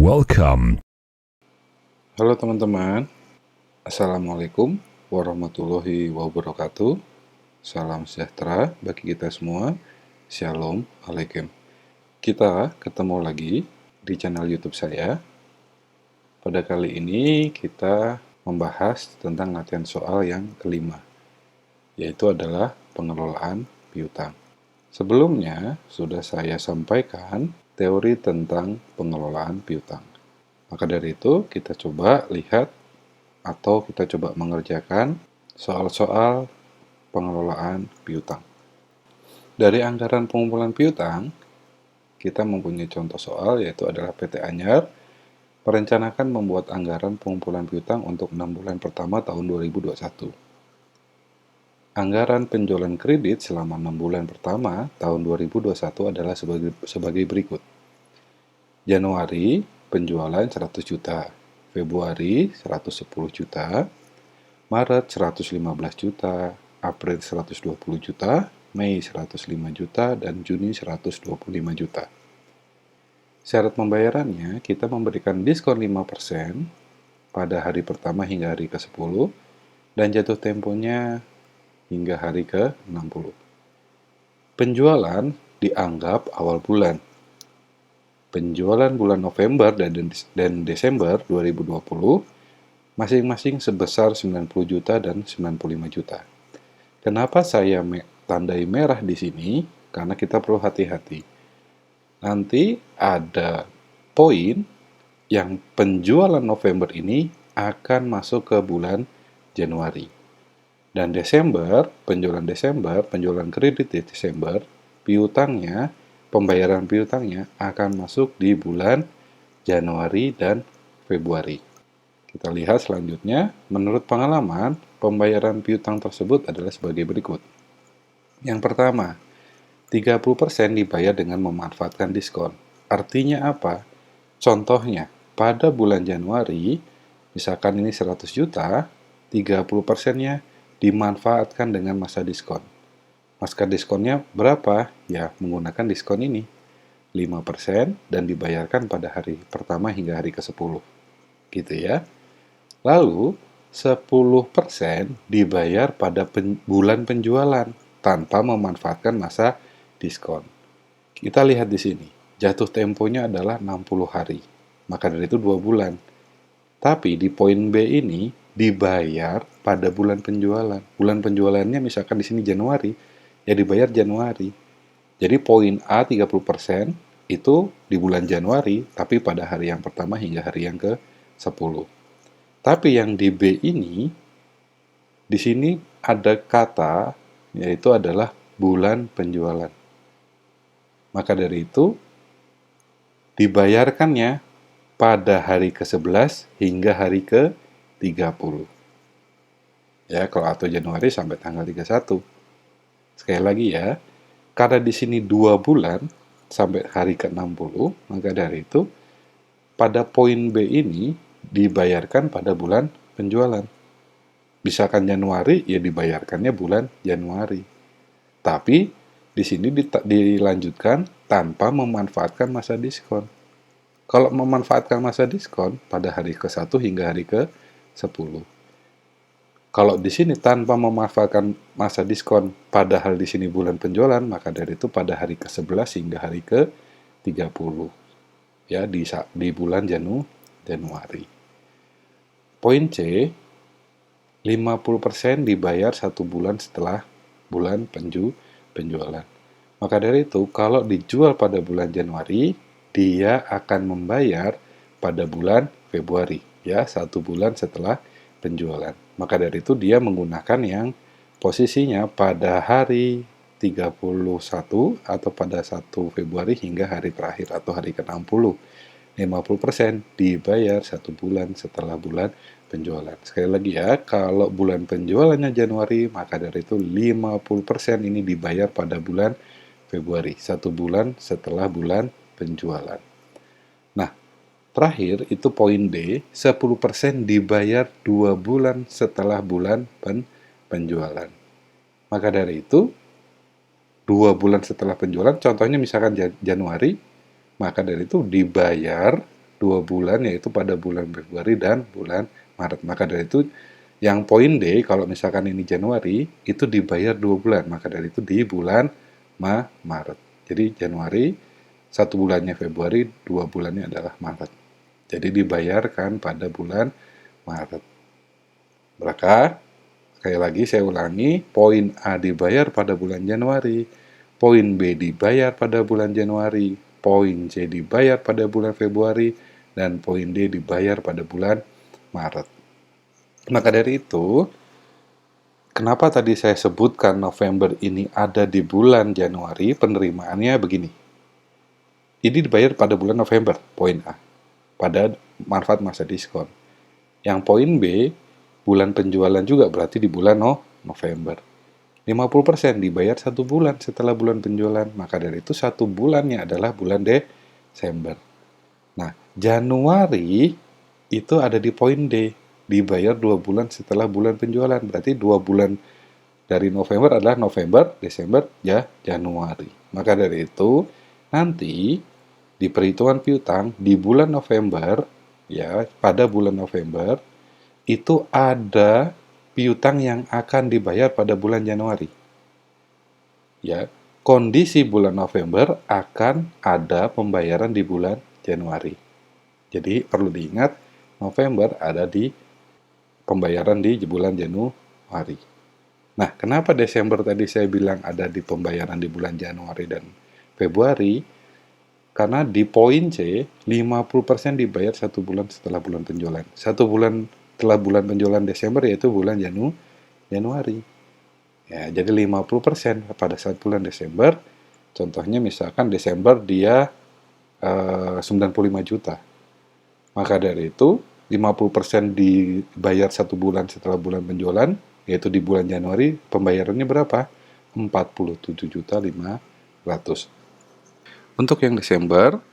Welcome. Halo teman-teman, Assalamualaikum warahmatullahi wabarakatuh. Salam sejahtera bagi kita semua. Shalom Alaikum. Kita ketemu lagi di channel YouTube saya. Pada kali ini kita membahas tentang latihan soal yang kelima, yaitu adalah pengelolaan piutang. Sebelumnya sudah saya sampaikan teori tentang pengelolaan piutang. Maka dari itu kita coba lihat atau kita coba mengerjakan soal-soal pengelolaan piutang. Dari anggaran pengumpulan piutang, kita mempunyai contoh soal yaitu adalah PT Anyar merencanakan membuat anggaran pengumpulan piutang untuk 6 bulan pertama tahun 2021. Anggaran penjualan kredit selama 6 bulan pertama tahun 2021 adalah sebagai berikut. Januari, penjualan 100 juta. Februari, 110 juta. Maret, 115 juta. April, 120 juta. Mei, 105 juta. Dan Juni, 125 juta. Syarat pembayarannya, kita memberikan diskon 5% pada hari pertama hingga hari ke-10, dan jatuh temponya hingga hari ke-60. Penjualan dianggap awal bulan. Penjualan bulan November dan Desember 2020 masing-masing sebesar 90 juta dan 95 juta. Kenapa saya tandai merah di sini? Karena kita perlu hati-hati. Nanti ada poin yang penjualan November ini akan masuk ke bulan Januari. Dan Desember, penjualan kredit di Desember, pembayaran piutangnya akan masuk di bulan Januari dan Februari. Kita lihat selanjutnya, menurut pengalaman, pembayaran piutang tersebut adalah sebagai berikut. Yang pertama, 30% dibayar dengan memanfaatkan diskon. Artinya apa? Contohnya, pada bulan Januari, misalkan ini 100 juta, 30%-nya dimanfaatkan dengan masa diskon. Masa diskonnya berapa? Ya, menggunakan diskon ini. 5% dan dibayarkan pada hari pertama hingga hari ke-10. Gitu ya. Lalu, 10% dibayar pada bulan penjualan tanpa memanfaatkan masa diskon. Kita lihat di sini, jatuh temponya adalah 60 hari. Maka dari itu 2 bulan. Tapi di poin B ini dibayar pada bulan penjualan. Bulan penjualannya misalkan di sini Januari, ya dibayar Januari. Jadi poin A 30% itu di bulan Januari, tapi pada hari yang pertama hingga hari yang ke-10. Tapi yang di B ini, di sini ada kata, yaitu adalah bulan penjualan. Maka dari itu, dibayarkannya pada hari ke-11 hingga hari ke-30. Ya, kalau atau Januari sampai tanggal 31. Sekali lagi ya, karena di sini 2 bulan sampai hari ke-60, maka dari itu pada poin B ini dibayarkan pada bulan penjualan. Misalkan Januari, ya dibayarkannya bulan Januari. Tapi di sini dilanjutkan tanpa memanfaatkan masa diskon. Kalau memanfaatkan masa diskon pada hari ke-1 hingga hari ke-10. Kalau di sini tanpa memanfaatkan masa diskon, padahal di sini bulan penjualan, maka dari itu pada hari ke-11 hingga hari ke-30. Ya, di bulan Januari. Poin C, 50% dibayar 1 bulan setelah bulan penjualan. Maka dari itu, kalau dijual pada bulan Januari, dia akan membayar pada bulan Februari, ya, 1 bulan setelah penjualan. Maka dari itu dia menggunakan yang posisinya pada hari 31 atau pada 1 Februari hingga hari terakhir atau hari ke-60. 50% dibayar 1 bulan setelah bulan penjualan. Sekali lagi ya, kalau bulan penjualannya Januari, maka dari itu 50% ini dibayar pada bulan Februari, 1 bulan setelah bulan penjualan. Nah, terakhir itu poin D, 10% dibayar 2 bulan setelah bulan penjualan. Maka dari itu, 2 bulan setelah penjualan, contohnya misalkan Januari, maka dari itu dibayar 2 2 bulan, yaitu pada bulan Februari dan bulan Maret. Maka dari itu, yang poin D, kalau misalkan ini Januari, itu dibayar 2 bulan. Maka dari itu di bulan Maret. Jadi Januari, 1 bulannya Februari, 2 bulannya adalah Maret. Jadi dibayarkan pada bulan Maret. Maka, sekali lagi saya ulangi, poin A dibayar pada bulan Januari, poin B dibayar pada bulan Januari, poin C dibayar pada bulan Februari, dan poin D dibayar pada bulan Maret. Maka dari itu, kenapa tadi saya sebutkan November ini ada di bulan Januari, penerimaannya begini. Ini dibayar pada bulan November, poin A, pada manfaat masa diskon. Yang poin B, bulan penjualan juga berarti di bulan November. 50% dibayar 1 bulan setelah bulan penjualan, maka dari itu 1 bulannya adalah bulan Desember. Nah, Januari itu ada di poin D, dibayar 2 bulan setelah bulan penjualan, berarti 2 bulan dari November adalah November, Desember, Januari. Maka dari itu, nanti di perhitungan piutang di bulan November, ya, pada bulan November, itu ada piutang yang akan dibayar pada bulan Januari. Ya, kondisi bulan November akan ada pembayaran di bulan Januari. Jadi perlu diingat, November ada di pembayaran di bulan Januari. Nah, kenapa Desember tadi saya bilang ada di pembayaran di bulan Januari dan Februari? Karena di poin C, 50% dibayar 1 bulan setelah bulan penjualan. 1 bulan setelah bulan penjualan Desember, yaitu bulan Januari. Ya, jadi 50% pada saat bulan Desember. Contohnya misalkan Desember dia 95 juta. Maka dari itu, 50% dibayar 1 bulan setelah bulan penjualan, yaitu di bulan Januari, pembayarannya berapa? 47.500.000. Untuk yang Desember,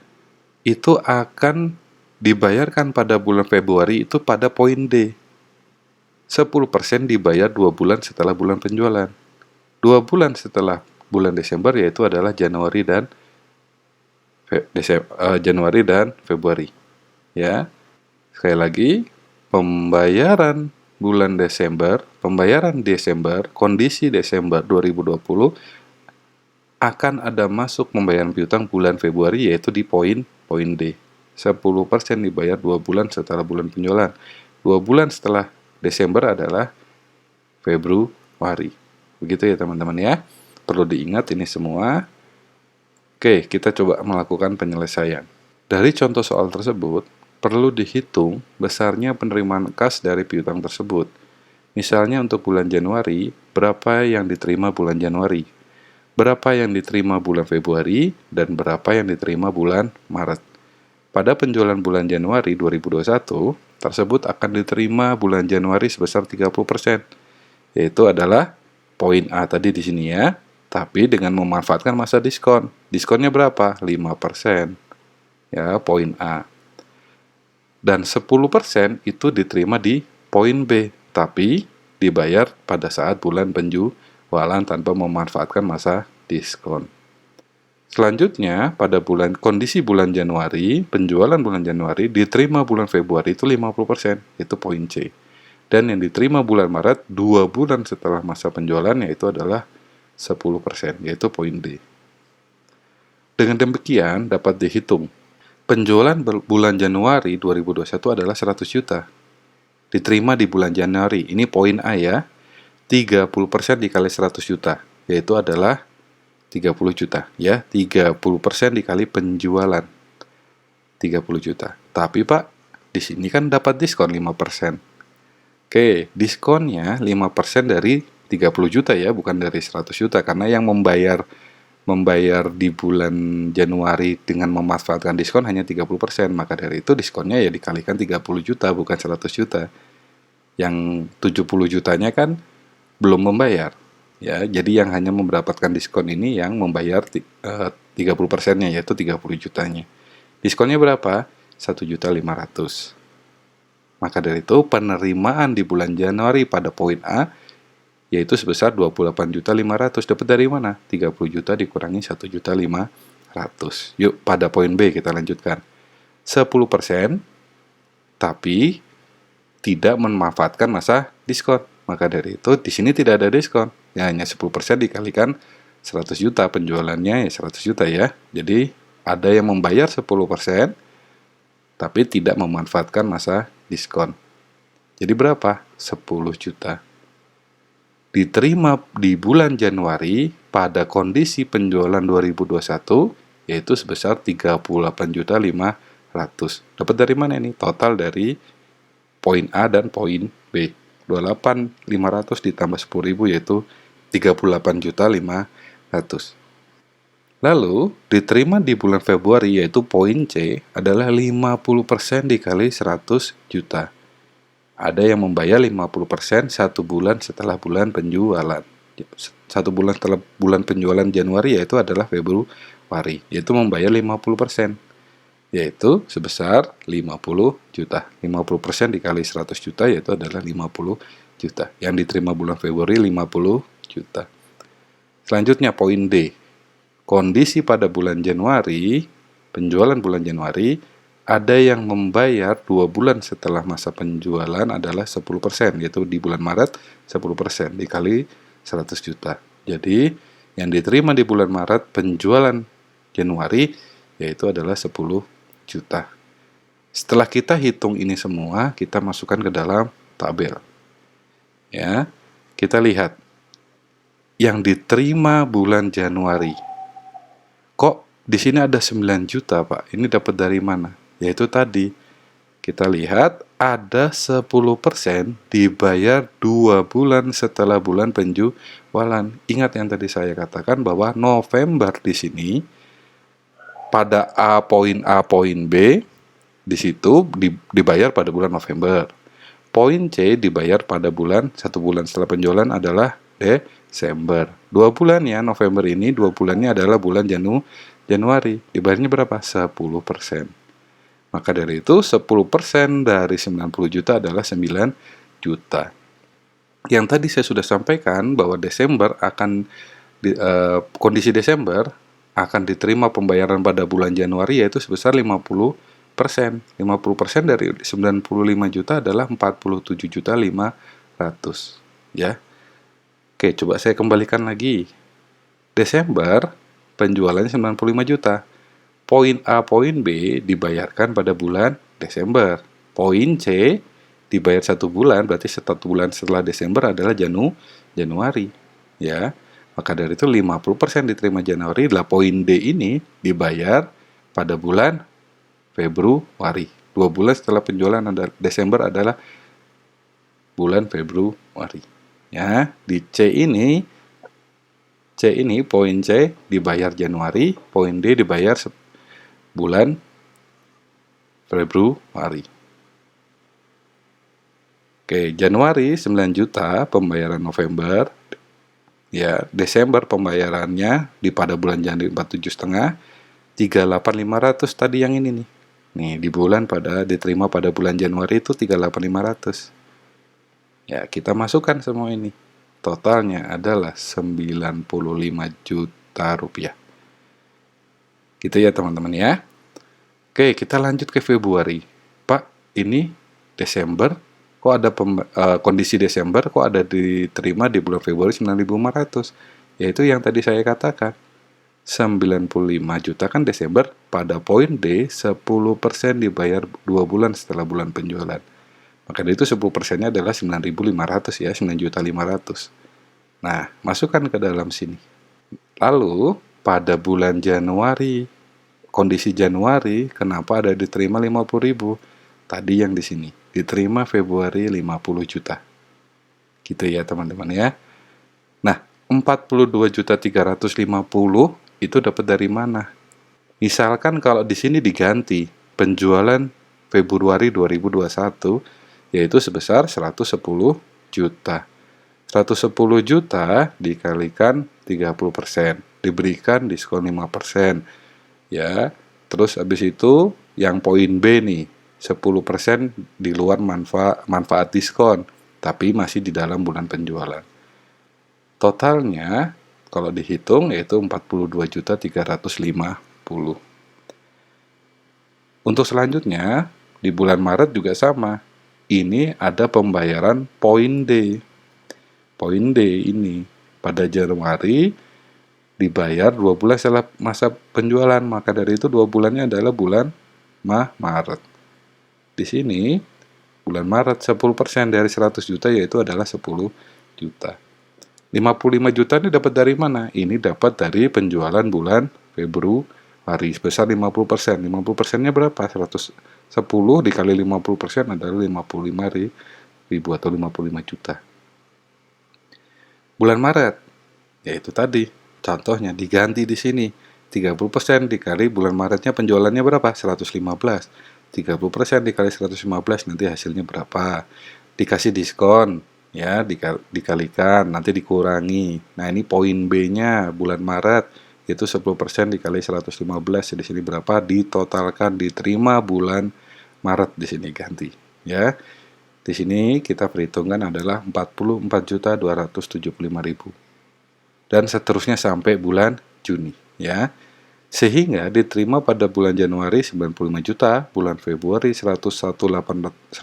itu akan dibayarkan pada bulan Februari itu pada poin D. 10% dibayar 2 bulan setelah bulan penjualan. 2 bulan setelah bulan Desember yaitu adalah Januari dan Februari. Ya. Sekali lagi, pembayaran Desember, kondisi Desember 2020 akan ada masuk pembayaran piutang bulan Februari, yaitu di poin D. 10% dibayar 2 bulan setelah bulan penjualan. 2 bulan setelah Desember adalah Februari. Begitu ya teman-teman ya. Perlu diingat ini semua. Oke, kita coba melakukan penyelesaian. Dari contoh soal tersebut, perlu dihitung besarnya penerimaan kas dari piutang tersebut. Misalnya untuk bulan Januari, berapa yang diterima bulan Januari? Berapa yang diterima bulan Februari, dan berapa yang diterima bulan Maret. Pada penjualan bulan Januari 2021, tersebut akan diterima bulan Januari sebesar 30%, yaitu adalah poin A tadi di sini ya, tapi dengan memanfaatkan masa diskon. Diskonnya berapa? 5%. Ya, poin A. Dan 10% itu diterima di poin B, tapi dibayar pada saat bulan penjualan tanpa memanfaatkan masa diskon. Selanjutnya, pada kondisi bulan Januari, penjualan bulan Januari diterima bulan Februari itu 50%, itu poin C. Dan yang diterima bulan Maret 2 bulan setelah masa penjualan yaitu adalah 10%, yaitu poin D. Dengan demikian dapat dihitung penjualan bulan Januari 2021 adalah 100 juta. Diterima di bulan Januari, ini poin A ya. 30% dikali 100 juta, yaitu adalah 30 juta. Ya, 30% dikali penjualan, 30 juta. Tapi Pak, di sini kan dapat diskon 5%. Oke, diskonnya 5% dari 30 juta ya, bukan dari 100 juta. Karena yang membayar di bulan Januari dengan memanfaatkan diskon hanya 30%. Maka dari itu diskonnya ya dikalikan 30 juta, bukan 100 juta. Yang 70 jutanya kan belum membayar. Ya, jadi yang hanya mendapatkan diskon ini yang membayar 30%-nya, yaitu 30 jutanya. Diskonnya berapa? 1.500.000. Maka dari itu penerimaan di bulan Januari pada poin A yaitu sebesar 28.500.000. Dapat dari mana? 30 juta dikurangi 1.500.000. Yuk pada poin B kita lanjutkan. 10%, tapi tidak memanfaatkan masa diskon. Maka dari itu di sini tidak ada diskon. Ya, hanya 10% dikalikan 100 juta, penjualannya ya 100 juta ya. Jadi ada yang membayar 10% tapi tidak memanfaatkan masa diskon. Jadi berapa? 10 juta. Diterima di bulan Januari pada kondisi penjualan 2021 yaitu sebesar 38.500.000. Dapat dari mana ini? Total dari poin A dan poin B. 28.500 ditambah 10.000 yaitu 38.500.000. Lalu, diterima di bulan Februari yaitu poin C adalah 50% dikali 100 juta. Ada yang membayar 50% 1 bulan setelah bulan penjualan. 1 bulan setelah bulan penjualan Januari yaitu adalah Februari, yaitu membayar 50%. Yaitu sebesar 50 juta. 50% dikali 100 juta yaitu adalah 50 juta. Yang diterima bulan Februari 50 juta. Selanjutnya poin D. Kondisi pada bulan Januari, penjualan bulan Januari, ada yang membayar 2 bulan setelah masa penjualan adalah 10%, yaitu di bulan Maret 10% dikali 100 juta. Jadi, yang diterima di bulan Maret penjualan Januari yaitu adalah 10 juta. Setelah kita hitung ini semua, kita masukkan ke dalam tabel. Ya, kita lihat yang diterima bulan Januari. Kok di sini ada 9 juta, Pak? Ini dapat dari mana? Yaitu tadi kita lihat ada 10% dibayar 2 bulan setelah bulan penjualan. Ingat yang tadi saya katakan bahwa November di sini pada A poin B di situ dibayar pada bulan November. Poin C dibayar pada bulan 1 bulan setelah penjualan adalah Desember. 2 bulan ya, November ini 2 bulannya adalah bulan Januari. Dibayarnya berapa? 10%. Maka dari itu 10% dari 90 juta adalah 9 juta. Yang tadi saya sudah sampaikan bahwa Desember akan kondisi Desember akan diterima pembayaran pada bulan Januari yaitu sebesar 50%. 50% dari 95 juta adalah 47.500.000 ya. Oke, coba saya kembalikan lagi. Desember penjualannya 95 juta. Poin A, poin B dibayarkan pada bulan Desember. Poin C dibayar 1 bulan, berarti 1 bulan setelah Desember adalah Januari. Ya, maka dari itu 50% diterima Januari, lah poin D ini dibayar pada bulan Februari. 2 bulan setelah penjualan Desember adalah bulan Februari. Ya, di C ini poin C dibayar Januari, poin D dibayar bulan Februari. Oke, Januari 9 juta pembayaran November. Ya, Desember pembayarannya pada bulan Januari 47,5, 38.500 tadi yang ini nih. Nih, diterima pada bulan Januari itu 38.500. Ya, kita masukkan semua ini. Totalnya adalah 95 juta rupiah. Gitu ya teman-teman ya. Oke, kita lanjut ke Februari. Pak, ini Desember, kok ada kondisi Desember kok ada diterima di bulan Februari 9.500. Yaitu yang tadi saya katakan. 95 juta kan Desember, pada poin D 10% dibayar 2 bulan setelah bulan penjualan. Maka dari itu 10%-nya adalah 9.500 ya, 9.500.000. Nah, masukkan ke dalam sini. Lalu pada bulan Januari, kondisi Januari, kenapa ada diterima 50.000? Tadi yang di sini, diterima Februari 50 juta. Gitu ya teman-teman ya. Nah, 42.350 itu dapat dari mana? Misalkan kalau di sini diganti penjualan Februari 2021 yaitu sebesar 110 juta. 110 juta dikalikan 30%, diberikan diskon 5%. Ya, terus habis itu yang poin B nih, 10% di luar manfaat diskon, tapi masih di dalam bulan penjualan. Totalnya kalau dihitung yaitu 42.350. Untuk selanjutnya, di bulan Maret juga sama. Ini ada pembayaran poin D. Poin D ini pada Januari dibayar 2 bulan setelah masa penjualan, maka dari itu 2 bulannya adalah bulan Maret. Di sini bulan Maret 10% dari 100 juta yaitu adalah 10 juta. 55 juta ini dapat dari mana? Ini dapat dari penjualan bulan Februari sebesar 50%. 50%-nya berapa? 110 dikali 50% adalah 55 ribu atau 55 juta. Bulan Maret, yaitu tadi, contohnya diganti di sini. 30% dikali bulan Maretnya penjualannya berapa? 115. 30% dikali 115 nanti hasilnya berapa? Dikasih diskon, ya, dikalikan, nanti dikurangi. Nah, ini poin B-nya bulan Maret itu 10% dikali 115. Di sini berapa? Ditotalkan diterima bulan Maret di sini ganti, ya. Di sini kita perhitungkan adalah 44.275.000 dan seterusnya sampai bulan Juni, ya. Sehingga diterima pada bulan Januari 95 juta, bulan Februari 101.850.000,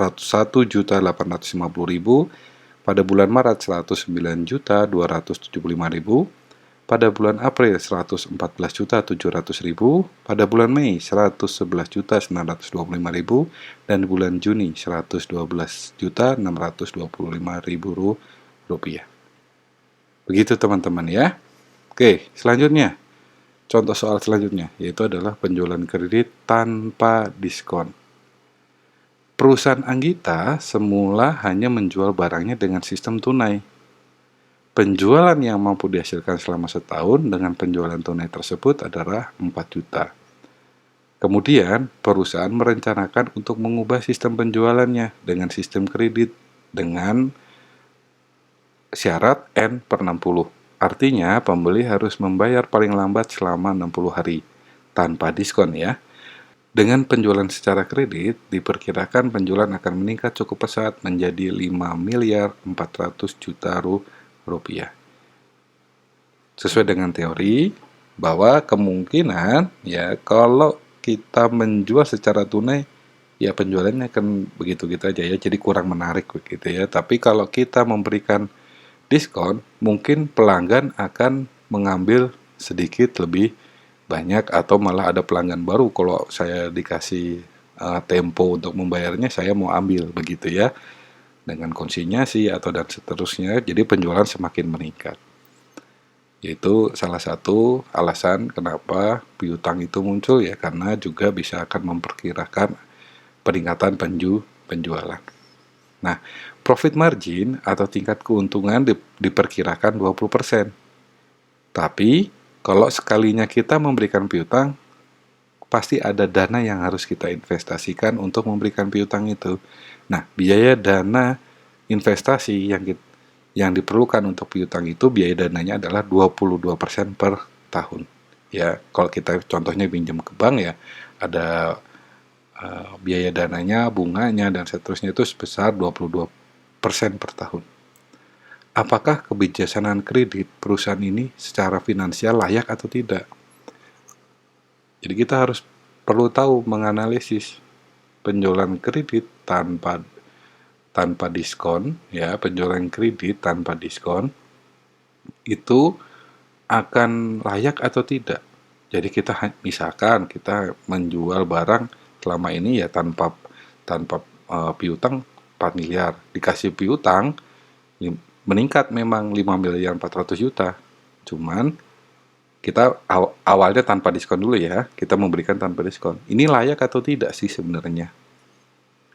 pada bulan Maret 109.275.000, pada bulan April 114.700.000, pada bulan Mei 111.925.000, dan bulan Juni 112.625.000 rupiah. Begitu teman-teman ya. Oke, selanjutnya. Contoh soal selanjutnya, yaitu adalah penjualan kredit tanpa diskon. Perusahaan Anggita semula hanya menjual barangnya dengan sistem tunai. Penjualan yang mampu dihasilkan selama setahun dengan penjualan tunai tersebut adalah 4 juta. Kemudian, perusahaan merencanakan untuk mengubah sistem penjualannya dengan sistem kredit dengan syarat N/60. Artinya, pembeli harus membayar paling lambat selama 60 hari, tanpa diskon ya. Dengan penjualan secara kredit, diperkirakan penjualan akan meningkat cukup pesat menjadi 5.400 juta rupiah. Sesuai dengan teori, bahwa kemungkinan ya kalau kita menjual secara tunai, ya penjualannya akan begitu-gitu aja ya, jadi kurang menarik begitu ya. Tapi kalau kita memberikan diskon, mungkin pelanggan akan mengambil sedikit lebih banyak atau malah ada pelanggan baru. Kalau saya dikasih tempo untuk membayarnya, saya mau ambil begitu ya, dengan konsinyasi atau dan seterusnya. Jadi penjualan semakin meningkat. Yaitu salah satu alasan kenapa piutang itu muncul ya, karena juga bisa akan memperkirakan peningkatan penjualan. Nah, profit margin atau tingkat keuntungan diperkirakan 20%. Tapi, kalau sekalinya kita memberikan piutang, pasti ada dana yang harus kita investasikan untuk memberikan piutang itu. Nah, biaya dana investasi yang diperlukan untuk piutang itu, biaya dananya adalah 22% per tahun. Ya, kalau kita contohnya pinjam ke bank ya, ada biaya dananya, bunganya, dan seterusnya itu sebesar 22% per tahun. Apakah kebijaksanaan kredit perusahaan ini secara finansial layak atau tidak? Jadi kita harus perlu tahu menganalisis penjualan kredit tanpa diskon, ya, penjualan kredit tanpa diskon itu akan layak atau tidak. Jadi kita misalkan kita menjual barang selama ini ya tanpa piutang 4 miliar, dikasih piutang meningkat memang 5.400.000.000, cuman kita awalnya tanpa diskon dulu ya, kita memberikan tanpa diskon. Ini layak atau tidak sih sebenarnya?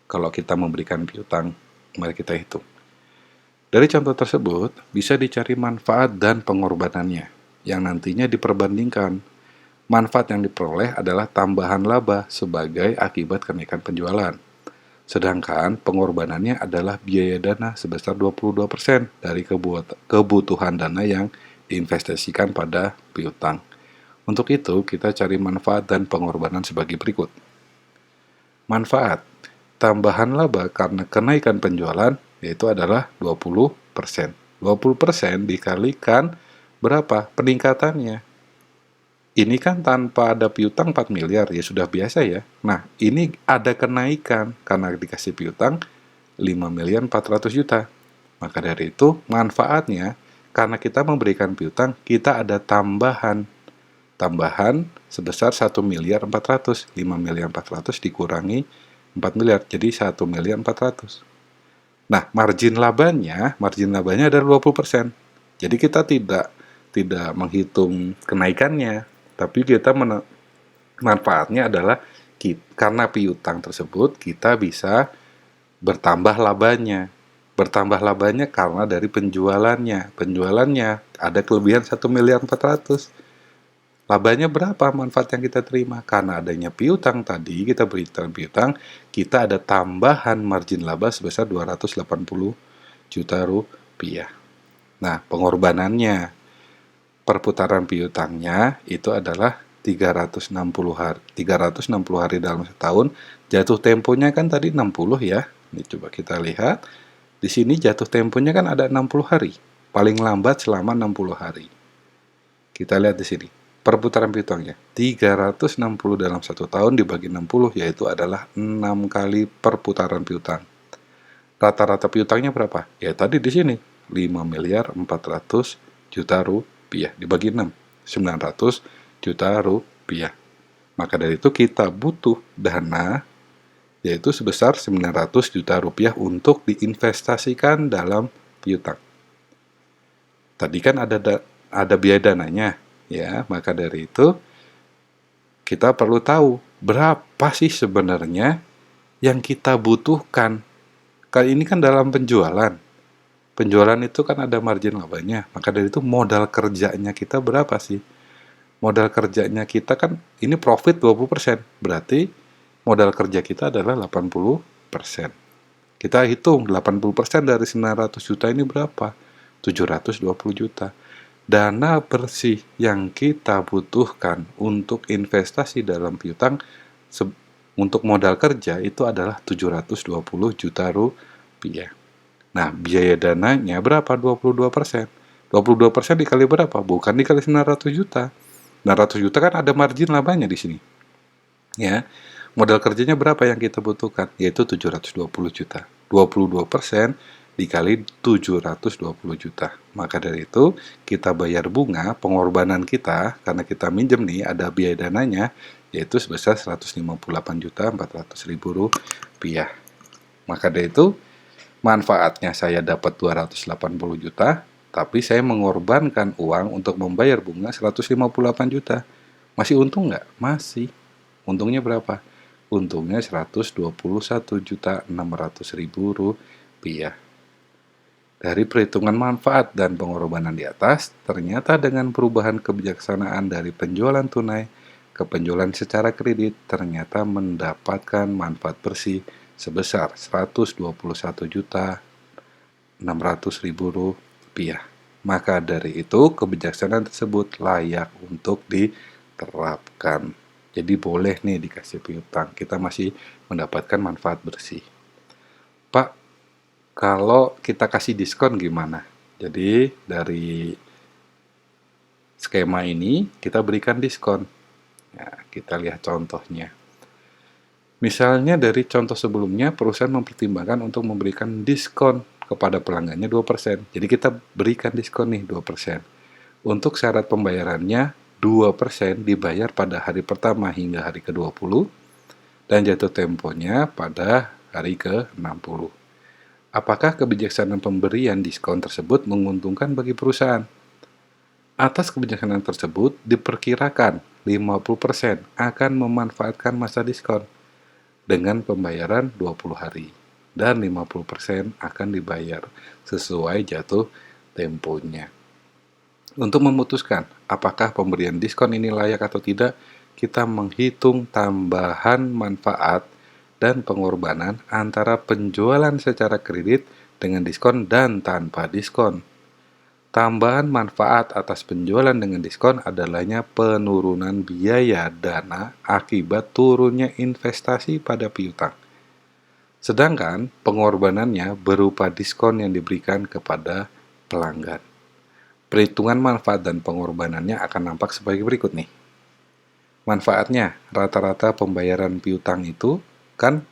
Kalau kita memberikan piutang, mari kita hitung. Dari contoh tersebut, bisa dicari manfaat dan pengorbanannya, yang nantinya diperbandingkan. Manfaat yang diperoleh adalah tambahan laba sebagai akibat kenaikan penjualan. Sedangkan pengorbanannya adalah biaya dana sebesar 22% dari kebutuhan dana yang diinvestasikan pada piutang. Untuk itu, kita cari manfaat dan pengorbanan sebagai berikut. Manfaat, tambahan laba karena kenaikan penjualan, yaitu adalah 20%. 20% dikalikan berapa peningkatannya? Ini kan tanpa ada piutang 4 miliar, ya sudah biasa ya. Nah, ini ada kenaikan karena dikasih piutang 5 miliar 400 juta. Maka dari itu, manfaatnya, karena kita memberikan piutang, kita ada tambahan sebesar 1 miliar 400. 5 miliar 400 dikurangi 4 miliar, jadi 1 miliar 400. Nah, margin labanya adalah 20%. Jadi kita tidak menghitung kenaikannya, tapi kita manfaatnya adalah karena piutang tersebut kita bisa bertambah labanya. Bertambah labanya karena dari penjualannya. Penjualannya ada kelebihan 1 miliar 400. Labanya berapa manfaat yang kita terima? Karena adanya piutang tadi, kita berikan piutang, kita ada tambahan margin laba sebesar 280 juta rupiah. Nah, pengorbanannya, perputaran piutangnya itu adalah 360 hari dalam setahun. Jatuh temponya kan tadi 60 ya. Ini coba kita lihat. Di sini jatuh temponya kan ada 60 hari. Paling lambat selama 60 hari. Kita lihat di sini. Perputaran piutangnya 360 dalam 1 tahun dibagi 60 yaitu adalah 6 kali perputaran piutang. Rata-rata piutangnya berapa? Ya tadi di sini 5 miliar 400 juta rupiah dibagi 6, 900 juta rupiah. Maka dari itu kita butuh dana yaitu sebesar 900 juta rupiah untuk diinvestasikan dalam piutang. Tadi kan ada biaya dananya. Ya, maka dari itu kita perlu tahu berapa sih sebenarnya yang kita butuhkan. Kali ini kan dalam penjualan. Penjualan itu kan ada margin labanya. Maka dari itu modal kerjanya kita berapa sih? Modal kerjanya kita kan ini profit 20%. Berarti modal kerja kita adalah 80%. Kita hitung 80% dari 900 juta ini berapa? 720 juta. Dana bersih yang kita butuhkan untuk investasi dalam piutang untuk modal kerja itu adalah 720 juta rupiah. Nah, biaya dananya berapa? 22%. 22% dikali berapa? Bukan dikali 900 juta. 900 juta kan ada margin labanya di sini. Ya. Modal kerjanya berapa yang kita butuhkan? Yaitu 720 juta. 22% dikali 720 juta. Maka dari itu, kita bayar bunga, pengorbanan kita, karena kita minjem nih, ada biaya dananya, yaitu sebesar 158.400.000 rupiah. Maka dari itu, manfaatnya saya dapat 280 juta, tapi saya mengorbankan uang untuk membayar bunga 158 juta. Masih untung nggak? Masih. Untungnya berapa? Untungnya 121.600.000 rupiah. Dari perhitungan manfaat dan pengorbanan di atas, ternyata dengan perubahan kebijaksanaan dari penjualan tunai ke penjualan secara kredit, ternyata mendapatkan manfaat bersih sebesar 121.600.000 rupiah. Maka dari itu, kebijaksanaan tersebut layak untuk diterapkan. Jadi boleh nih dikasih piutang, kita masih mendapatkan manfaat bersih. Pak, kalau kita kasih diskon gimana? Jadi dari skema ini kita berikan diskon. Ya, kita lihat contohnya. Misalnya dari contoh sebelumnya perusahaan mempertimbangkan untuk memberikan diskon kepada pelanggannya 2%. Jadi kita berikan diskon nih 2%. Untuk syarat pembayarannya 2% dibayar pada hari pertama hingga hari ke-20 dan jatuh temponya pada hari ke-60. Apakah kebijaksanaan pemberian diskon tersebut menguntungkan bagi perusahaan? Atas kebijaksanaan tersebut, diperkirakan 50% akan memanfaatkan masa diskon dengan pembayaran 20 hari dan 50% akan dibayar sesuai jatuh temponya. Untuk memutuskan apakah pemberian diskon ini layak atau tidak, kita menghitung tambahan manfaat dan pengorbanan antara penjualan secara kredit dengan diskon dan tanpa diskon. Tambahan manfaat atas penjualan dengan diskon adalahnya penurunan biaya dana akibat turunnya investasi pada piutang. Sedangkan pengorbanannya berupa diskon yang diberikan kepada pelanggan. Perhitungan manfaat dan pengorbanannya akan nampak sebagai berikut nih. Manfaatnya, rata-rata pembayaran piutang itu kan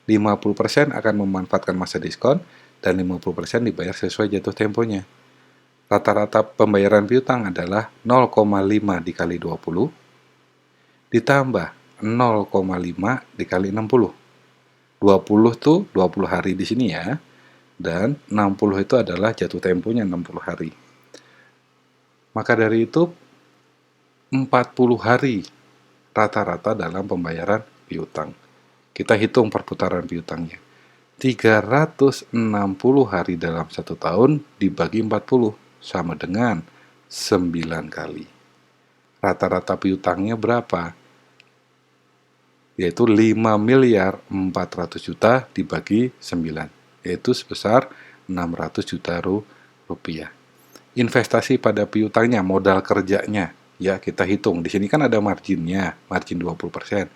50% akan memanfaatkan masa diskon dan 50% dibayar sesuai jatuh temponya. Rata-rata pembayaran piutang adalah 0,5 dikali 20 ditambah 0,5 dikali 60. 20 tuh 20 hari di sini ya, dan 60 itu adalah jatuh temponya 60 hari. Maka dari itu 40 hari rata-rata dalam pembayaran piutang. Kita hitung perputaran piutangnya. 360 hari dalam 1 tahun dibagi 40 sama dengan 9 kali. Rata-rata piutangnya berapa? Yaitu 5.400.000.000 dibagi 9, yaitu sebesar 600 juta rupiah. Investasi pada piutangnya, modal kerjanya, ya kita hitung. Di sini kan ada marginnya, margin 20%.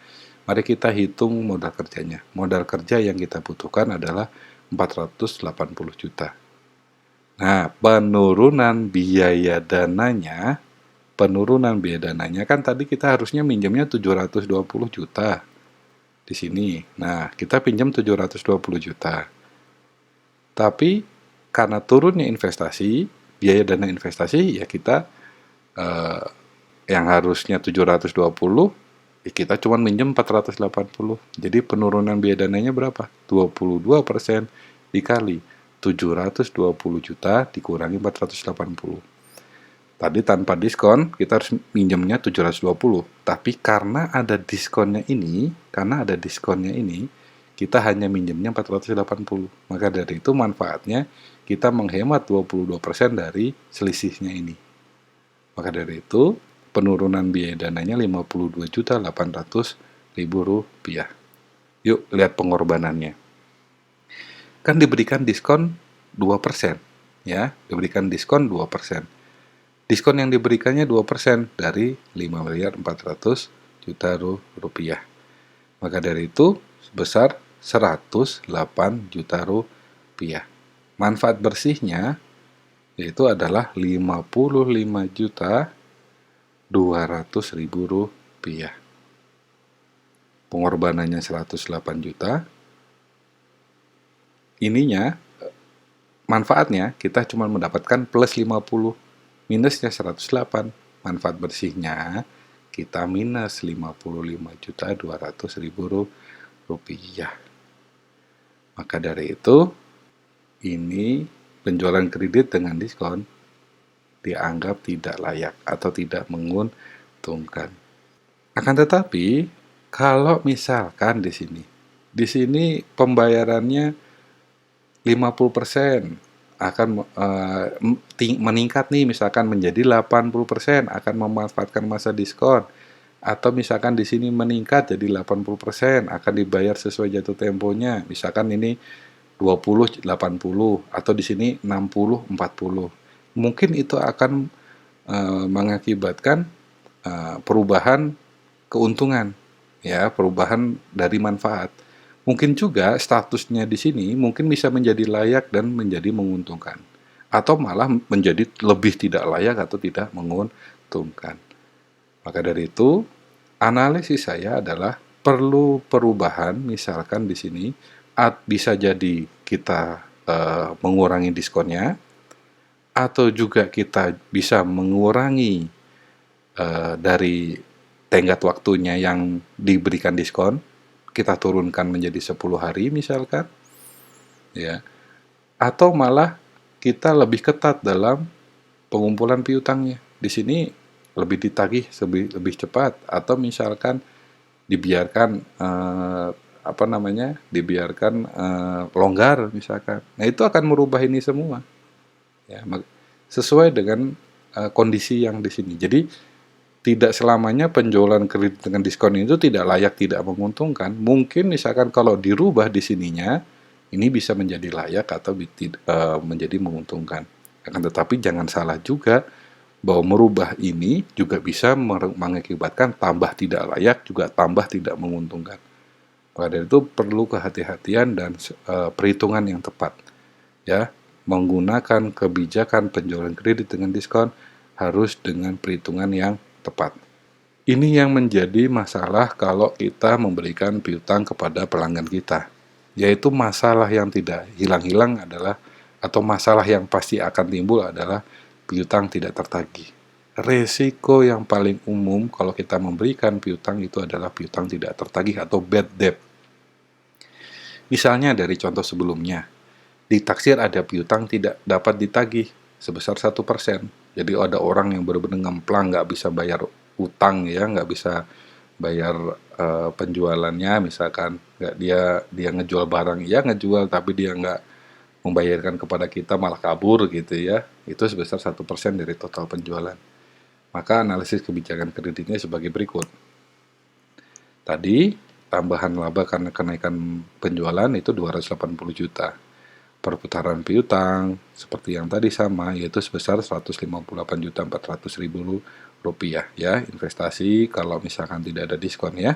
Mari kita hitung modal kerjanya. Modal kerja yang kita butuhkan adalah 480 juta. Nah, penurunan biaya dananya kan tadi kita harusnya minjemnya 720 juta di sini. Nah, kita pinjam 720 juta. Tapi karena turunnya investasi, biaya dana investasi, ya kita yang harusnya 720, ya kita cuma minjem 480. Jadi penurunan biaya dananya berapa? 22% dikali 720 juta dikurangi 480. Tadi tanpa diskon, kita harus minjemnya 720. Tapi karena ada diskonnya ini, kita hanya minjemnya 480. Maka dari itu manfaatnya kita menghemat 22% dari selisihnya ini. Maka dari itu, penurunan biaya dananya Rp52.800.000. Yuk, lihat pengorbanannya. Kan diberikan diskon 2%, ya, diberikan diskon 2%. Diskon yang diberikannya 2% dari 5.400.000.000 rupiah. Maka dari itu sebesar 108 juta rupiah. Manfaat bersihnya yaitu adalah 55.200.000 rupiah. Pengorbanannya 108 juta. Ininya manfaatnya kita cuma mendapatkan plus 50. Minusnya 108, manfaat bersihnya kita minus 55.200.000 rupiah. Maka dari itu, ini penjualan kredit dengan diskon dianggap tidak layak atau tidak menguntungkan. Akan tetapi, kalau misalkan di sini pembayarannya 50%, akan meningkat nih, misalkan menjadi 80%, akan memanfaatkan masa diskon. Atau misalkan di sini meningkat jadi 80%, akan dibayar sesuai jatuh temponya. Misalkan ini 20 80 atau di sini 60 40. Mungkin itu akan mengakibatkan perubahan keuntungan, ya, perubahan dari manfaat. Mungkin juga statusnya di sini mungkin bisa menjadi layak dan menjadi menguntungkan. Atau malah menjadi lebih tidak layak atau tidak menguntungkan. Maka dari itu, analisis saya adalah perlu perubahan, misalkan di sini, bisa jadi kita mengurangi diskonnya, atau juga kita bisa mengurangi dari tenggat waktunya yang diberikan diskon, kita turunkan menjadi 10 hari misalkan, ya, atau malah kita lebih ketat dalam pengumpulan piutangnya. Di sini lebih ditagih lebih cepat, atau misalkan dibiarkan longgar misalkan. Nah, itu akan merubah ini semua, ya, sesuai dengan kondisi yang di sini. Jadi tidak selamanya penjualan kredit dengan diskon itu tidak layak, tidak menguntungkan. Mungkin misalkan kalau dirubah di sininya, ini bisa menjadi layak atau menjadi menguntungkan. Akan tetapi jangan salah juga bahwa merubah ini juga bisa mengakibatkan tambah tidak layak, juga tambah tidak menguntungkan. Maka dari itu perlu kehati-hatian dan perhitungan yang tepat. Ya, menggunakan kebijakan penjualan kredit dengan diskon harus dengan perhitungan yang tepat. Ini yang menjadi masalah kalau kita memberikan piutang kepada pelanggan kita, yaitu masalah yang tidak hilang-hilang adalah, atau masalah yang pasti akan timbul adalah piutang tidak tertagih. Resiko yang paling umum kalau kita memberikan piutang itu adalah piutang tidak tertagih atau bad debt. Misalnya dari contoh sebelumnya, ditaksir ada piutang tidak dapat ditagih sebesar 1%. Jadi ada orang yang benar-benar ngemplang, nggak bisa bayar utang ya, nggak bisa bayar penjualannya, misalkan nggak, dia ngejual barang ya ngejual, tapi dia nggak membayarkan kepada kita, malah kabur gitu ya, itu sebesar 1% dari total penjualan. Maka analisis kebijakan kreditnya sebagai berikut. Tadi tambahan laba karena kenaikan penjualan itu 280 juta. Perputaran piutang seperti yang tadi sama, yaitu sebesar 158.400.000 rupiah ya, investasi kalau misalkan tidak ada diskon ya.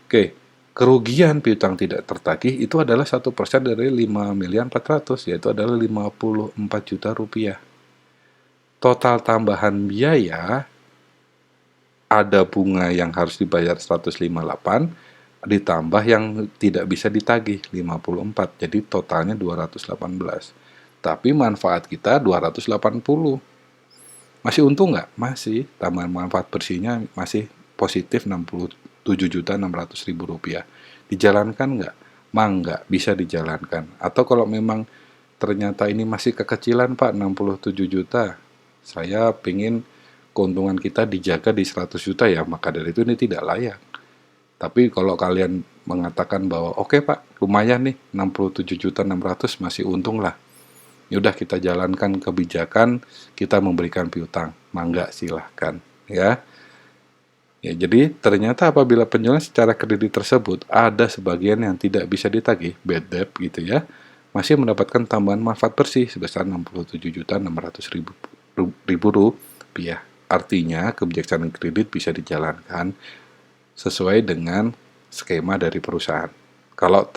Oke, kerugian piutang tidak tertagih itu adalah 1% dari 5.400.000, yaitu adalah 54 juta rupiah. Total tambahan biaya, ada bunga yang harus dibayar 158, ditambah yang tidak bisa ditagih 54, jadi totalnya 218. Tapi manfaat kita 280. Masih untung nggak? Masih. Tambahan manfaat bersihnya masih positif 67.600.000 rupiah. Dijalankan nggak? Nggak bisa dijalankan. Atau kalau memang ternyata ini masih kekecilan Pak, 67 juta, saya pingin keuntungan kita dijaga di 100 juta ya, maka dari itu ini tidak layak. Tapi kalau kalian mengatakan bahwa oke Pak, lumayan nih 67.600.000 masih untung lah, yaudah kita jalankan kebijakan kita memberikan piutang, mangga silahkan ya. Ya, jadi ternyata apabila penjualan secara kredit tersebut ada sebagian yang tidak bisa ditagih, bad debt gitu ya, masih mendapatkan tambahan manfaat bersih sebesar 67.600.000 rupiah. Artinya kebijaksanaan kredit bisa dijalankan sesuai dengan skema dari perusahaan. Kalau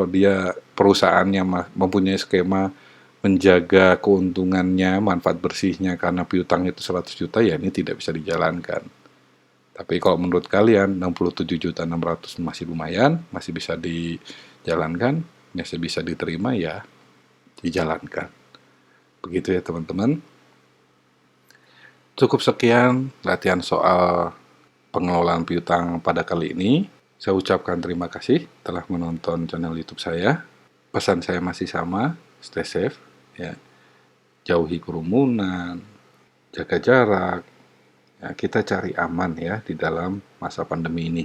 dia perusahaannya mempunyai skema menjaga keuntungannya, manfaat bersihnya karena piutang itu 100 juta, ya ini tidak bisa dijalankan. Tapi kalau menurut kalian 67.600.000 masih lumayan, masih bisa dijalankan, masih bisa diterima, ya dijalankan. Begitu ya teman-teman. Cukup sekian latihan soal pengelolaan piutang pada kali ini. Saya ucapkan terima kasih telah menonton channel YouTube saya. Pesan saya masih sama, stay safe, ya. Jauhi kerumunan, jaga jarak. Ya, kita cari aman ya di dalam masa pandemi ini.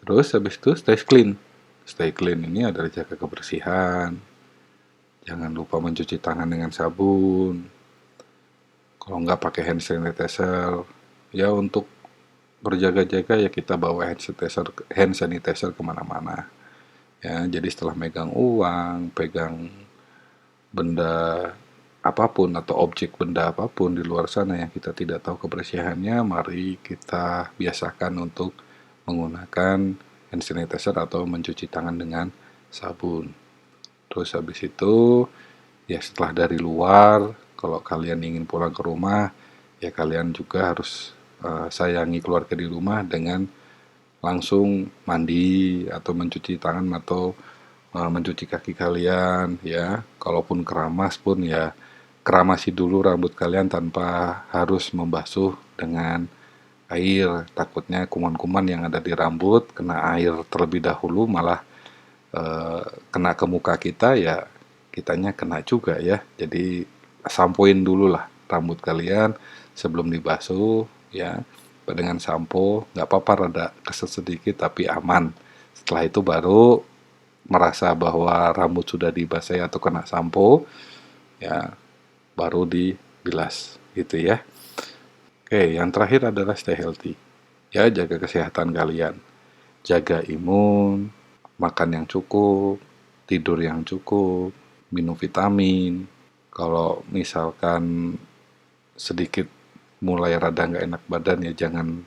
Terus habis itu stay clean. Stay clean ini adalah jaga kebersihan. Jangan lupa mencuci tangan dengan sabun. Kalau nggak pakai hand sanitizer. Ya untuk berjaga-jaga ya kita bawa hand sanitizer kemana-mana. Ya, jadi setelah megang uang, pegang benda apapun atau objek benda apapun di luar sana yang kita tidak tahu kebersihannya, mari kita biasakan untuk menggunakan hand sanitizer atau mencuci tangan dengan sabun. Terus habis itu, ya setelah dari luar, kalau kalian ingin pulang ke rumah, ya kalian juga harus sayangi keluarga di rumah dengan langsung mandi atau mencuci tangan atau mencuci kaki kalian ya. Kalaupun keramas pun ya keramasi dulu rambut kalian tanpa harus membasuh dengan air. Takutnya kuman-kuman yang ada di rambut kena air terlebih dahulu malah kena ke muka kita, ya kitanya kena juga ya. Jadi sampoin dulu lah rambut kalian sebelum dibasuh ya, dengan sampo, nggak apa-apa rada keset sedikit tapi aman. Setelah itu baru merasa bahwa rambut sudah dibasahi atau kena sampo, ya baru dibilas gitu ya. Oke, yang terakhir adalah stay healthy. Ya, jaga kesehatan kalian. Jaga imun, makan yang cukup, tidur yang cukup, minum vitamin. Kalau misalkan sedikit mulai rada nggak enak badan, ya jangan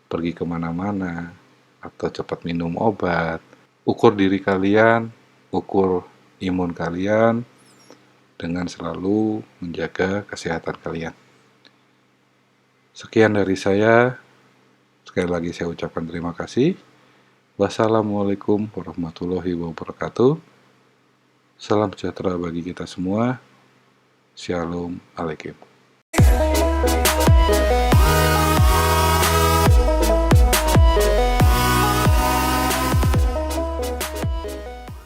pergi kemana-mana atau cepat minum obat. Ukur diri kalian, ukur imun kalian dengan selalu menjaga kesehatan kalian. Sekian dari saya. Sekali lagi saya ucapkan terima kasih. Wassalamualaikum warahmatullahi wabarakatuh. Salam sejahtera bagi kita semua. Shalom Alaikum.